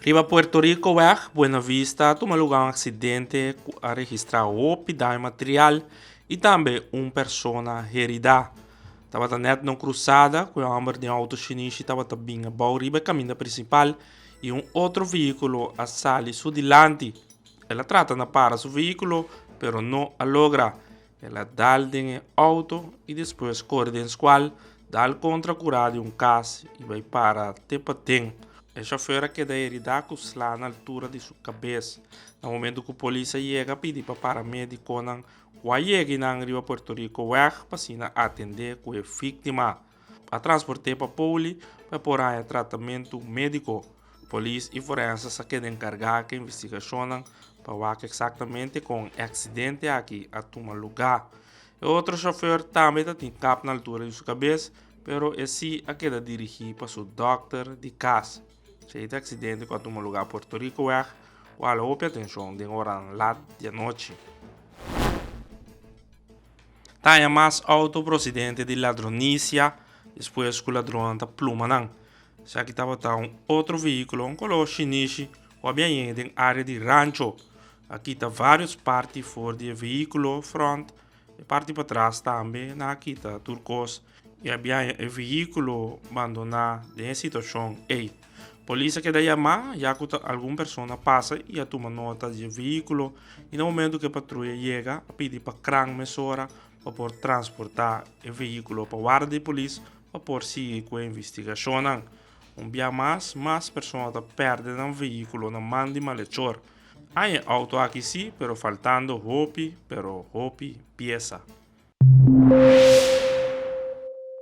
Riba Puerto Rico weg, Buena Vista, toma lugar um acidente a registrar roupa e material e também uma pessoa herida. Estava net numa cruzada com a de auto chinês estava também a riba caminho principal e outro veículo a sair sudilante. Ela trata de parar seu veículo, pero não a logra. Ela dá em auto e depois corre de esqual, dá contra curar de caso e vai para Tepaten. O chofer queda herida lá na altura de sua cabeça. No momento que a polícia chega, pede para paramédico não chegue na Riba Puerto Rico weg para atender com a vítima. A transporte para Poli para por aí tratamento médico. Polícia e forense se quedam encarregados da investigação para ver exatamente com o acidente aqui a tomar lugar. O outro chofer também tem cap na altura de sua cabeça, pero esse a queda dirigido para o doctor de casa. Se este acidente que tomou lugar em Puerto Rico, vale a atenção de hora lá de noite. Tem mais auto procedente de ladronícia, depois que o ladrão está pluma. Já que estava outro veículo, um color chinês, ou bem em área de rancho. Aqui está várias partes fora do veículo, front, e parte para trás também, aqui está turcos. E havia o veículo abandonado em situação aí. Polícia que daí chamar, já que alguma pessoa passa e toma nota do veículo e no momento que a patrulha chega, pede para crang mesora para por transportar o veículo para a guarda de polícia para por seguir com a investigação. Dia mais pessoas perdem o veículo na mão de malhechor. Há auto aqui sim, pero faltando roupa, pero roupa, peça.